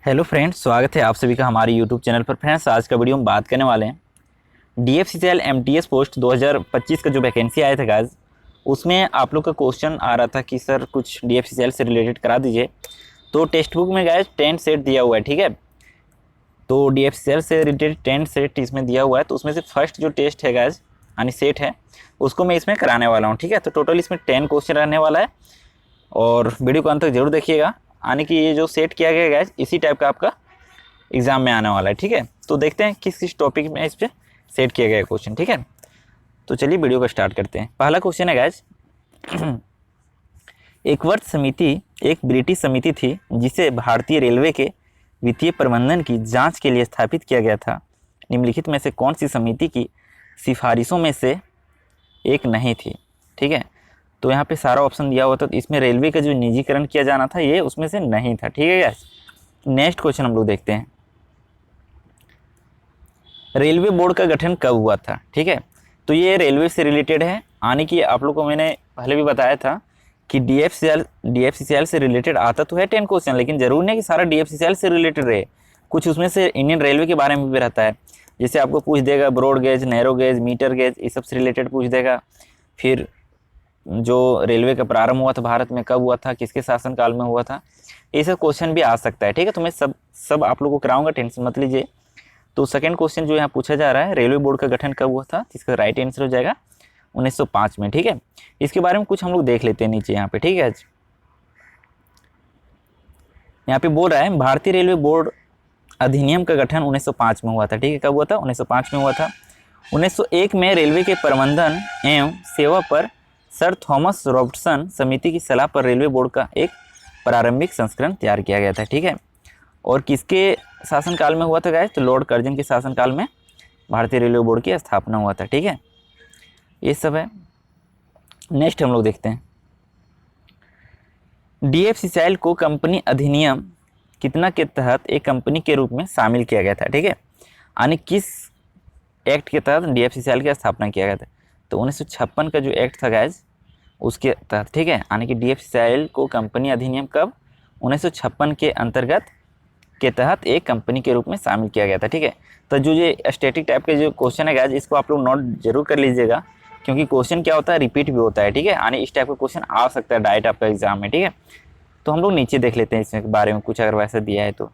Hello friends, स्वागत है आप सभी का हमारे यूट्यूब चैनल पर। फ्रेंड्स, आज का वीडियो में बात करने वाले हैं DFCCL MTS पोस्ट 2025 का जो वैकेंसी आया था गाइस, उसमें आप लोग का क्वेश्चन आ रहा था कि सर कुछ DFCCL से रिलेटेड करा दीजिए। तो टेक्स्ट बुक में गाइस 10 सेट दिया हुआ है, ठीक है। तो DFCCL से रिलेटेड 10 सेट इसमें दिया हुआ है, तो उसमें से फर्स्ट जो टेस्ट है गाइस यानी सेट है, उसको मैं इसमें कराने वाला हूँ, ठीक है। तो टोटल इसमें 10 क्वेश्चन रहने वाला है और वीडियो को अंत तक जरूर देखिएगा। यानी कि ये जो सेट किया गया है इसी टाइप का आपका एग्जाम में आने वाला है, ठीक है। तो देखते हैं किस किस टॉपिक में इस पर सेट किया गया क्वेश्चन, ठीक है। तो चलिए वीडियो को स्टार्ट करते हैं। पहला क्वेश्चन है गाइज, एकवर्ट समिति एक ब्रिटिश समिति थी जिसे भारतीय रेलवे के वित्तीय प्रबंधन की जांच के लिए स्थापित किया गया था। निम्नलिखित में से कौन सी समिति की सिफारिशों में से एक नहीं थी, ठीक है। तो यहाँ पे सारा ऑप्शन दिया हुआ था, तो इसमें रेलवे का जो निजीकरण किया जाना था ये उसमें से नहीं था, ठीक है गाइस। नेक्स्ट क्वेश्चन हम लोग देखते हैं, रेलवे बोर्ड का गठन कब हुआ था, ठीक है। तो ये रेलवे से रिलेटेड है, यानी कि आप लोग को मैंने पहले भी बताया था कि DFCCL से रिलेटेड आता तो है 10 क्वेश्चन, लेकिन जरूर नहीं कि सारा DFCCL से रिलेटेड रहे। कुछ उसमें से इंडियन रेलवे के बारे में भी रहता है, जैसे आपको पूछ देगा broad gauge, narrow gauge, metre gauge, ये सब से रिलेटेड पूछ देगा। फिर जो रेलवे का प्रारंभ हुआ था भारत में कब हुआ था, किसके शासनकाल में हुआ था, ये सब क्वेश्चन भी आ सकता है, ठीक है। तो मैं सब आप लोगों को कराऊंगा, टेंशन मत लीजिए। तो सेकंड क्वेश्चन जो यहाँ पूछा जा रहा है, रेलवे बोर्ड का गठन कब हुआ था, इसका राइट आंसर हो जाएगा 1905 में, ठीक है। इसके बारे में कुछ हम लोग देख लेते हैं नीचे यहाँ पे, ठीक है। यहाँ पे बोल रहा है भारतीय रेलवे बोर्ड अधिनियम का गठन 1905 में हुआ था, ठीक है। कब हुआ था? 1905 में हुआ था। 1901 में रेलवे के प्रबंधन एवं सेवा पर सर थॉमस रॉबर्टसन समिति की सलाह पर रेलवे बोर्ड का एक प्रारंभिक संस्करण तैयार किया गया था, ठीक है। और किसके शासनकाल में हुआ था गाइस? तो लॉर्ड कर्जन के शासनकाल में भारतीय रेलवे बोर्ड की स्थापना हुआ था, ठीक है। ये सब है। नेक्स्ट हम लोग देखते हैं, DFCCL को कंपनी अधिनियम कितना के तहत एक कंपनी के रूप में शामिल किया गया था, ठीक है। यानी किस एक्ट के तहत DFCCL की स्थापना किया गया था? तो 1956 का जो एक्ट था गाइस उसके तहत, ठीक है। यानी कि DFCCL को कंपनी अधिनियम कब? 1956 के अंतर्गत के तहत एक कंपनी के रूप में शामिल किया गया था, ठीक है। तो जो ये स्टैटिक टाइप के जो क्वेश्चन है गाइस, इसको आप लोग नोट जरूर कर लीजिएगा, क्योंकि क्वेश्चन क्या होता है, रिपीट भी होता है, ठीक है। यानी इस टाइप का क्वेश्चन आ सकता है डायरेक्ट आपका एग्जाम में, ठीक है। तो हम लोग नीचे देख लेते हैं इसके बारे में कुछ अगर वैसा दिया है तो।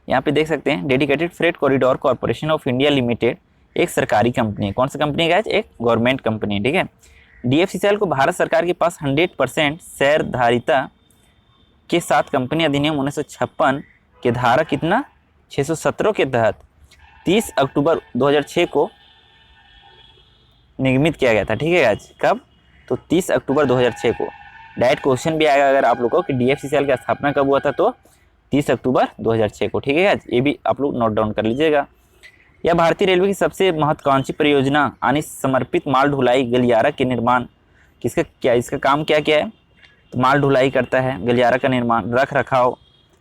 यहाँ पे देख सकते हैं, dedicated freight corridor corporation of India limited एक सरकारी कंपनी है। कौन सी कंपनी है गाइस? एक गवर्नमेंट कंपनी है, ठीक है। DFCCL को भारत सरकार के पास 100% शेयरधारिता के साथ कंपनी अधिनियम 1956 के धारा कितना 617 के तहत 30 अक्टूबर 2006 को निगमित किया गया था, ठीक है गाइस। कब? तो 30 अक्टूबर 2006 को। डायरेक्ट क्वेश्चन भी आएगा अगर आप लोगों को कि DFCCL की स्थापना कब हुआ था, तो 30 अक्टूबर 2006 को, ठीक है गाइस। ये भी आप लोग नोट डाउन कर लीजिएगा। यह भारतीय रेलवे की सबसे महत्वाकांक्षी परियोजना यानी समर्पित माल ढुलाई गलियारा के निर्माण किसका क्या इसका काम क्या क्या है? तो माल ढुलाई करता है, गलियारा का निर्माण, रख रखाव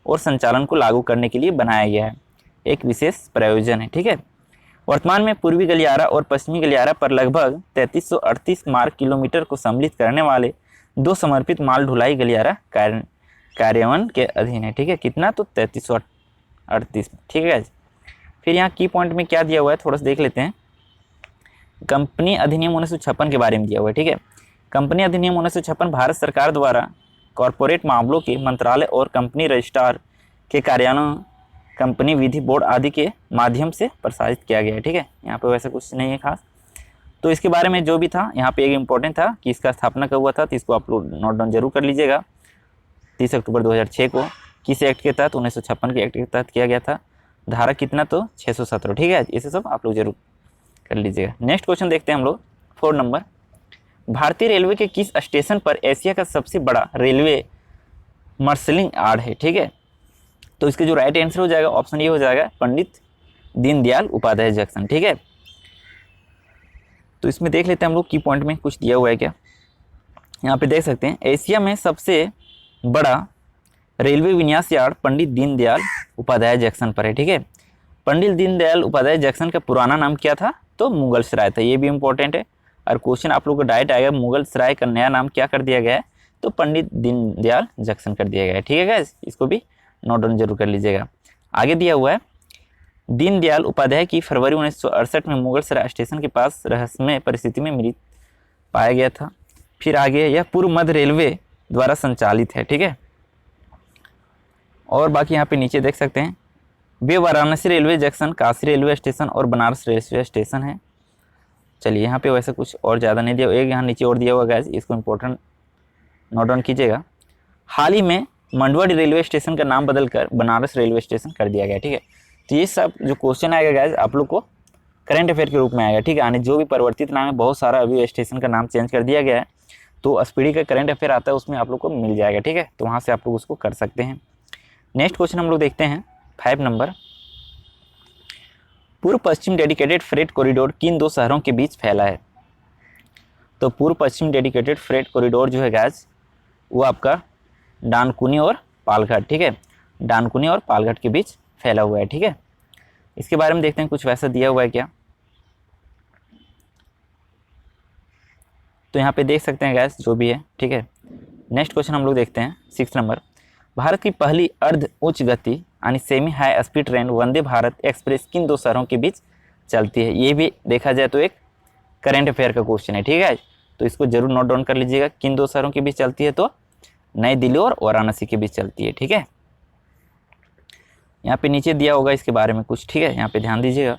और संचालन को लागू करने के लिए बनाया गया है, एक विशेष प्रयोजन है, ठीक है। वर्तमान में पूर्वी गलियारा और पश्चिमी गलियारा पर लगभग 3338 मार्ग किलोमीटर को सम्मिलित करने वाले 2 समर्पित माल ढुलाई गलियारा कार्यान्वयन के अधीन है, ठीक है। कितना? तो 3338, ठीक है। फिर यहाँ की पॉइंट में क्या दिया हुआ है थोड़ा सा देख लेते हैं। कंपनी अधिनियम 1956 के बारे में दिया हुआ है, ठीक है। कंपनी अधिनियम 1956 भारत सरकार द्वारा कॉरपोरेट मामलों के मंत्रालय और कंपनी रजिस्ट्रार के कार्यान्वयन, कंपनी विधि बोर्ड आदि के माध्यम से प्रसारित किया गया है, ठीक है। यहाँ पे वैसा कुछ नहीं है खास। तो इसके बारे में जो भी था यहाँ पे एक इम्पोर्टेंट था कि इसका स्थापना कब हुआ था, तो इसको आप लोग नोट डाउन जरूर कर लीजिएगा। 30 अक्टूबर 2006 को। किस एक्ट के तहत? 1956 के एक्ट के तहत किया गया था। धारा कितना? तो 617, ठीक है। इसे सब आप लोग जरूर कर लीजिएगा। नेक्स्ट क्वेश्चन देखते हैं हम लोग, 4 नंबर। भारतीय रेलवे के किस स्टेशन पर एशिया का सबसे बड़ा रेलवे मार्शलिंग यार्ड है, ठीक है। तो इसके जो राइट आंसर हो जाएगा ऑप्शन ये हो जाएगा पंडित दीनदयाल उपाध्याय जंक्शन, ठीक है। तो इसमें देख लेते हैं हम लोग की पॉइंट में कुछ दिया हुआ है क्या। यहाँ पे देख सकते हैं, एशिया में सबसे बड़ा रेलवे विन्यास यार्ड पंडित दीनदयाल उपाध्याय जंक्शन पर है, ठीक है। पंडित दीनदयाल उपाध्याय जंक्शन का पुराना नाम क्या था? तो मुगल सराय था, ये भी इंपॉर्टेंट है। और क्वेश्चन आप लोग को डायरेक्ट आएगा, मुगल सराय का नया नाम क्या कर दिया गया है? तो पंडित दीनदयाल जंक्शन कर दिया गया है, ठीक है गाइस। इसको भी नोट डाउन जरूर कर लीजिएगा। आगे दिया हुआ है दीनदयाल उपाध्याय की फरवरी 1968 में मुगलसराय स्टेशन के पास रहस्यमय परिस्थिति में मृत पाया गया था। फिर आगे यह पूर्व मध्य रेलवे द्वारा संचालित है, ठीक है। और बाकी यहाँ पे नीचे देख सकते हैं वे Varanasi railway junction, Kashi railway station और बनारस रेलवे स्टेशन है। चलिए यहाँ पे वैसे कुछ और ज़्यादा नहीं दिया, एक यहाँ नीचे और दिया हुआ गाइस, इसको इम्पोर्टेंट नोट डाउन कीजिएगा। हाल ही में मंडवाड़ी रेलवे स्टेशन का नाम बदलकर बनारस रेलवे स्टेशन कर दिया गया, ठीक है। तो ये सब जो क्वेश्चन आएगा गाइस आप लोग को करंट अफेयर के रूप में आएगा, ठीक है। यानी जो भी परिवर्तित नाम है, बहुत सारा अभी स्टेशन का नाम चेंज कर दिया गया है, तो स्पीडी का करंट अफेयर आता है उसमें आप लोग को मिल जाएगा, ठीक है। तो वहाँ से आप लोग उसको कर सकते हैं। नेक्स्ट क्वेश्चन हम लोग देखते हैं 5 नंबर। पूर्व पश्चिम डेडिकेटेड फ्रेट कॉरिडोर किन दो शहरों के बीच फैला है? तो पूर्व पश्चिम डेडिकेटेड फ्रेट कॉरिडोर जो है गाइस वो आपका डानकुनी और पालघाट, ठीक है, डानकुनी और पालघाट के बीच फैला हुआ है, ठीक है। इसके बारे में देखते हैं कुछ वैसा दिया हुआ है क्या। तो यहाँ पे देख सकते हैं गैस जो भी है, ठीक है। नेक्स्ट क्वेश्चन हम लोग देखते हैं 6 नंबर। भारत की पहली अर्ध उच्च गति यानी semi high speed train Vande Bharat express किन दो शहरों के बीच चलती है? ये भी देखा जाए तो एक करंट अफेयर का क्वेश्चन है, ठीक है। तो इसको जरूर नोट डाउन कर लीजिएगा, किन दो शहरों के बीच चलती है? तो नई दिल्ली और वाराणसी के बीच चलती है, ठीक है। यहाँ पे नीचे दिया होगा इसके बारे में कुछ, ठीक है, यहाँ पे ध्यान दीजिएगा।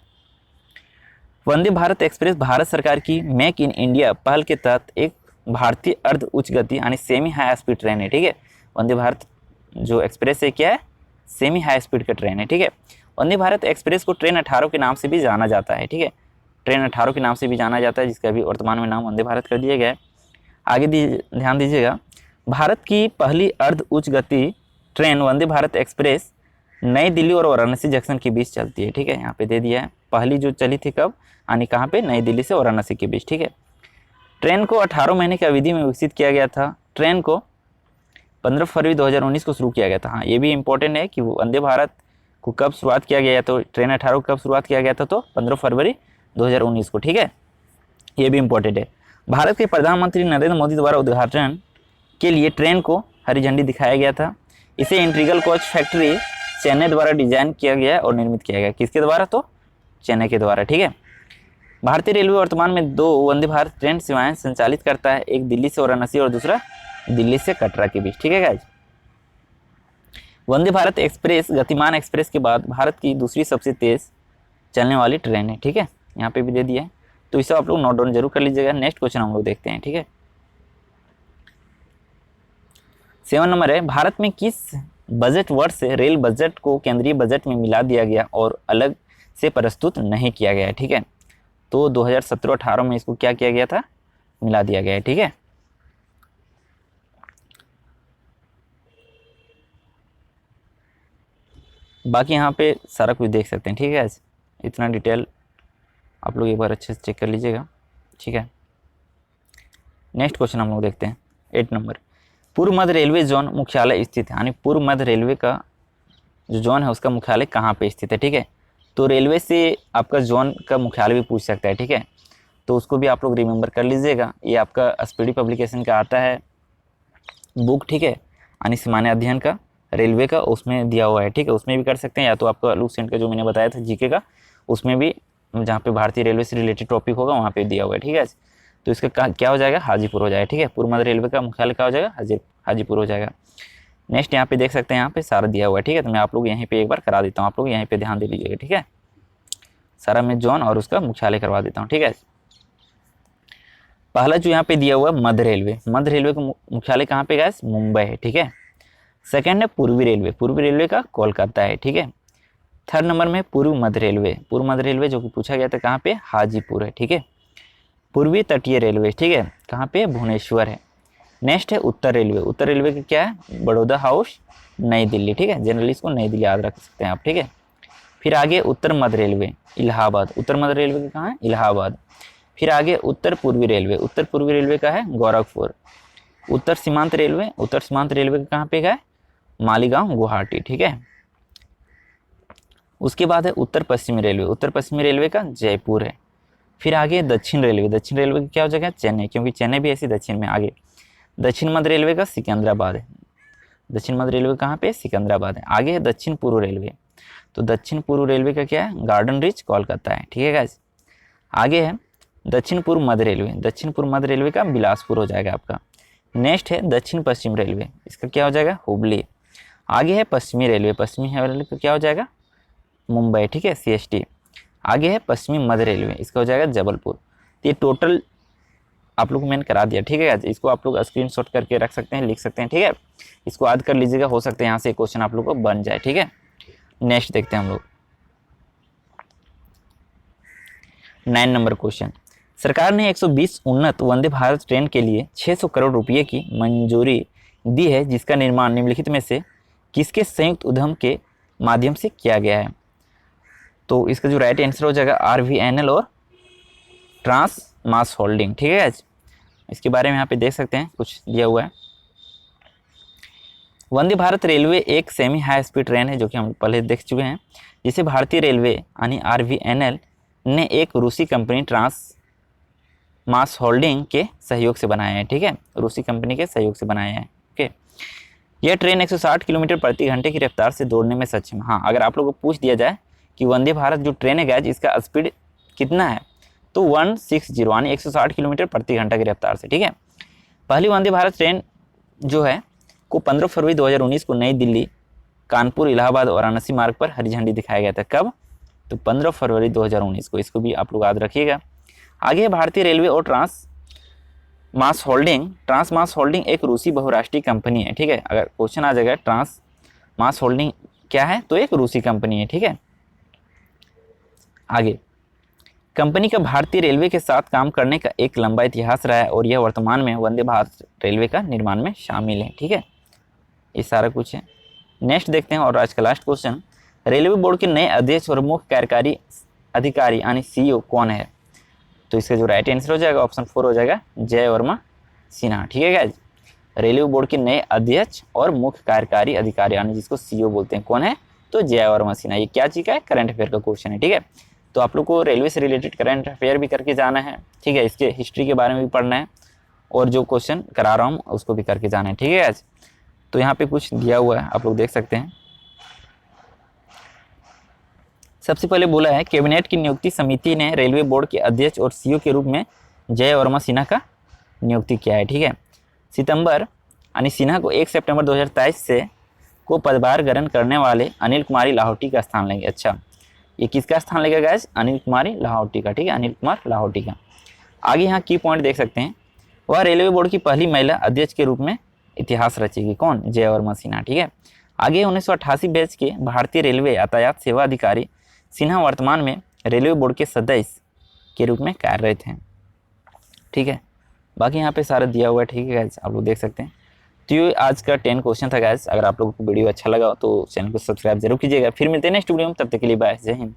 वंदे भारत एक्सप्रेस भारत सरकार की मेक इन इंडिया पहल के तहत एक भारतीय अर्ध उच्च गति यानी सेमी हाई स्पीड ट्रेन है, ठीक है। वंदे भारत जो एक्सप्रेस है क्या है? सेमी हाई स्पीड का ट्रेन है, ठीक है। वंदे भारत एक्सप्रेस को ट्रेन 18 के नाम से भी जाना जाता है, ठीक है। ट्रेन 18 के नाम से भी जाना जाता है, जिसका अभी वर्तमान में नाम वंदे भारत कर दिया गया है। आगे ध्यान दीजिएगा, भारत की पहली अर्ध उच्च गति ट्रेन वंदे भारत एक्सप्रेस नई दिल्ली और वाराणसी जंक्शन के बीच चलती है, ठीक है। यहाँ पे दे दिया है पहली जो चली थी कब, यानी कहाँ पे? नई दिल्ली से वाराणसी के बीच, ठीक है। ट्रेन को 18 महीने की अवधि में विकसित किया गया था। ट्रेन को 15 फरवरी 2019 को शुरू किया गया था। हाँ, ये भी इंपॉर्टेंट है कि वंदे भारत को कब शुरुआत किया गया, तो ट्रेन 18 को कब शुरुआत किया गया था? तो 15 फरवरी 2019 को, ठीक है। ये भी इंपॉर्टेंट है। भारत के प्रधानमंत्री नरेंद्र मोदी द्वारा उद्घाटन के लिए ट्रेन को हरी झंडी दिखाया गया था। इसे इंटीग्रल कोच फैक्ट्री चेन्नई द्वारा डिजाइन किया गया और निर्मित किया गया। किसके द्वारा? तो चेन्नई के द्वारा, ठीक है। भारतीय रेलवे वर्तमान में 2 वंदे भारत ट्रेन सेवाएं संचालित करता है, एक दिल्ली से वाराणसी और दूसरा दिल्ली से कटरा के बीच, ठीक है गाइज। वंदे भारत एक्सप्रेस गतिमान एक्सप्रेस के बाद भारत की दूसरी सबसे तेज चलने वाली ट्रेन है, ठीक है। यहाँ पे भी दे दिया है, तो इसे आप लोग नोट डाउन जरूर कर लीजिएगा। नेक्स्ट क्वेश्चन हम लोग देखते हैं, ठीक है। 7 नंबर है, भारत में किस बजट वर्ष से रेल बजट को केंद्रीय बजट में मिला दिया गया और अलग से प्रस्तुत नहीं किया गया है, ठीक है। तो 2017-18 में इसको क्या किया गया था? मिला दिया गया है, ठीक है। बाकी यहाँ पे सारा कुछ देख सकते हैं, ठीक है। इतना डिटेल आप लोग एक बार अच्छे से चेक कर लीजिएगा, ठीक है। नेक्स्ट क्वेश्चन हम लोग देखते हैं 8 नंबर। पूर्व मध्य रेलवे जोन मुख्यालय स्थित है, यानी पूर्व मध्य रेलवे का जो जोन है उसका मुख्यालय कहाँ पे स्थित है, ठीक है। तो रेलवे से आपका जोन का मुख्यालय भी पूछ सकता है, ठीक है। तो उसको भी आप लोग रिमेंबर कर लीजिएगा। ये आपका स्पीडी पब्लिकेशन का आता है बुक, ठीक है, यानी सामान्य अध्ययन का रेलवे का, उसमें दिया हुआ है, ठीक है। उसमें भी कर सकते हैं, या तो आपका लूसेंट का जो मैंने बताया था जीके का, उसमें भी जहाँ पे भारतीय रेलवे से रिलेटेड टॉपिक होगा वहाँ पे दिया हुआ है, ठीक है। तो इसका क्या हो जाएगा? हाजीपुर हो जाएगा, ठीक है। पूर्व मध्य रेलवे का मुख्यालय क्या हो जाएगा? हाजीपुर हो जाएगा। नेक्स्ट यहाँ पे देख सकते हैं, यहाँ पे सारा दिया हुआ है, ठीक है। तो मैं आप लोग यहीं पे एक बार करा देता हूँ, आप लोग यहीं पे ध्यान दे लीजिएगा, ठीक है। सारा मैं जोन और उसका मुख्यालय करवा देता हूँ, ठीक है। पहला जो यहाँ पे दिया हुआ है मध्य रेलवे, मध्य रेलवे का मुख्यालय कहाँ पे गाइस? मुंबई है, ठीक है। सेकंड है पूर्वी रेलवे, पूर्वी रेलवे का कोलकाता है, ठीक है। थर्ड नंबर में पूर्व मध्य रेलवे, पूर्व मध्य रेलवे जो कि पूछा गया था कहाँ पे? हाजीपुर है, ठीक है। पूर्वी तटीय रेलवे, ठीक है, कहाँ पे? भुवनेश्वर है। नेक्स्ट है उत्तर रेलवे, उत्तर रेलवे का क्या है? बड़ौदा हाउस, नई दिल्ली, ठीक है। जनरली इसको नई दिल्ली याद रख सकते हैं आप, ठीक है। फिर आगे उत्तर मध्य रेलवे इलाहाबाद, उत्तर मध्य रेलवे का कहाँ है? इलाहाबाद। फिर आगे उत्तर पूर्वी रेलवे, उत्तर पूर्वी रेलवे का है गोरखपुर। उत्तर सीमांत रेलवे, उत्तर सीमांत रेलवे का कहाँ पे है? मालीगांव, गुवाहाटी, ठीक है। उसके बाद है उत्तर पश्चिमी रेलवे, उत्तर पश्चिमी रेलवे का जयपुर है। फिर आगे दक्षिण रेलवे, दक्षिण रेलवे की क्या हो जाएगा? चेन्नई, क्योंकि चेन्नई भी ऐसी दक्षिण में। आगे दक्षिण मध्य रेलवे का सिकंदराबाद है। दक्षिण मध्य रेलवे कहाँ पे, सिकंदराबाद है। आगे है दक्षिण पूर्व रेलवे, तो दक्षिण पूर्व रेलवे का क्या है, गार्डन रिच कोलकाता है, ठीक है गाइस। आगे है दक्षिण पूर्व मध्य रेलवे, दक्षिण पूर्व मध्य रेलवे का बिलासपुर हो जाएगा आपका। नेक्स्ट है दक्षिण पश्चिम रेलवे, इसका क्या हो जाएगा, हुबली। आगे है पश्चिमी रेलवे, पश्चिमी रेलवे का क्या हो जाएगा, मुंबई, ठीक है, CST। आगे है पश्चिमी मध्य रेलवे, इसका हो जाएगा जबलपुर। तो ये टोटल आप लोग को मैंने करा दिया, ठीक है। इसको आप लोग स्क्रीनशॉट करके रख सकते हैं, लिख सकते हैं, ठीक है। इसको याद कर लीजिएगा, हो सकता है यहाँ से क्वेश्चन आप लोग को बन जाए, ठीक है। नेक्स्ट देखते हैं हम लोग 9 नंबर क्वेश्चन। सरकार ने 120 उन्नत वंदे भारत ट्रेन के लिए 600 करोड़ रुपये की मंजूरी दी है, जिसका निर्माण निम्नलिखित में से किसके संयुक्त उद्यम के माध्यम से किया गया है। तो इसका जो राइट आंसर हो जाएगा RVNL और ट्रांस मास होल्डिंग, ठीक है। इसके बारे में यहाँ पे देख सकते हैं, कुछ दिया हुआ है। वंदे भारत रेलवे एक सेमी हाई स्पीड ट्रेन है, जो कि हम पहले देख चुके हैं, जिसे भारतीय रेलवे यानी RVNL ने एक रूसी कंपनी ट्रांस मास होल्डिंग के सहयोग से बनाया है, ठीक है, रूसी कंपनी के सहयोग से बनाया है, ओके। यह ट्रेन 160 किलोमीटर प्रति घंटे की रफ्तार से दौड़ने में सक्षम है। हाँ, अगर आप लोगों को पूछ दिया जाए कि वंदे भारत जो ट्रेन है गैज, इसका स्पीड कितना है, तो 160 यानी 160 किलोमीटर प्रति घंटा की रफ्तार से, ठीक है। पहली वंदे भारत ट्रेन जो है को 15 फरवरी 2019 को नई दिल्ली, कानपुर, इलाहाबाद और वाराणसी मार्ग पर हरी झंडी दिखाया गया था। कब, तो 15 फरवरी 2019 को। इसको भी आप लोग याद रखिएगा। आगे है भारतीय रेलवे और ट्रांस मास होल्डिंग एक रूसी बहुराष्ट्रीय कंपनी है, ठीक है। अगर क्वेश्चन आ जाएगा ट्रांस मास होल्डिंग क्या है, तो एक रूसी कंपनी है, ठीक है। आगे, कंपनी का भारतीय रेलवे के साथ काम करने का एक लंबा इतिहास रहा है और यह वर्तमान में वंदे भारत रेलवे का निर्माण में शामिल है, ठीक है। ये सारा कुछ है। नेक्स्ट देखते हैं और आज का लास्ट क्वेश्चन, रेलवे बोर्ड के नए अध्यक्ष और मुख्य कार्यकारी अधिकारी यानी CEO कौन है। तो इसका जो राइट आंसर हो जाएगा ऑप्शन 4 हो जाएगा जय वर्मा सिन्हा, ठीक है गाइस। रेलवे बोर्ड के नए अध्यक्ष और मुख्य कार्यकारी अधिकारी यानी जिसको CEO बोलते हैं, कौन है, तो जय वर्मा सिन्हा। ये क्या चीज़ का है, करंट अफेयर का क्वेश्चन है, ठीक है। तो आप लोग को रेलवे से रिलेटेड करंट अफेयर भी करके जाना है, ठीक है। इसके हिस्ट्री के बारे में भी पढ़ना है और जो क्वेश्चन करा रहा हूँ उसको भी करके जाना है, ठीक है गाइस। तो यहाँ पे कुछ दिया हुआ है, आप लोग देख सकते हैं। सबसे पहले बोला है कैबिनेट की नियुक्ति समिति ने रेलवे बोर्ड के अध्यक्ष और CEO के रूप में जय वर्मा सिन्हा का नियुक्ति किया है, ठीक है। सितंबर यानी सिन्हा को 1 सितंबर 2023 से को पदभार ग्रहण करने वाले अनिल कुमारी लाहौटी का स्थान लेंगे। अच्छा, ये किसका स्थान लेगा गाइस, अनिल कुमारी लाहौटी का, ठीक है, अनिल कुमार लाहौटी का। आगे यहाँ की पॉइंट देख सकते हैं, वह रेलवे बोर्ड की पहली महिला अध्यक्ष के रूप में इतिहास रचेगी, कौन, जय वर्मा सिन्हा, ठीक है। आगे 1988 बैच के भारतीय रेलवे यातायात सेवा अधिकारी सिन्हा वर्तमान में रेलवे बोर्ड के सदस्य के रूप में कार्यरत हैं, ठीक है। बाकी यहाँ पे सारा दिया हुआ है, ठीक है गाइस, आप लोग देख सकते हैं। तो ये आज का 10 क्वेश्चन था गाइस। अगर आप लोगों को वीडियो अच्छा लगा तो चैनल को सब्सक्राइब जरूर कीजिएगा। फिर मिलते हैं नेक्स्ट वीडियो में, तब तक के लिए बाय, जय हिंद।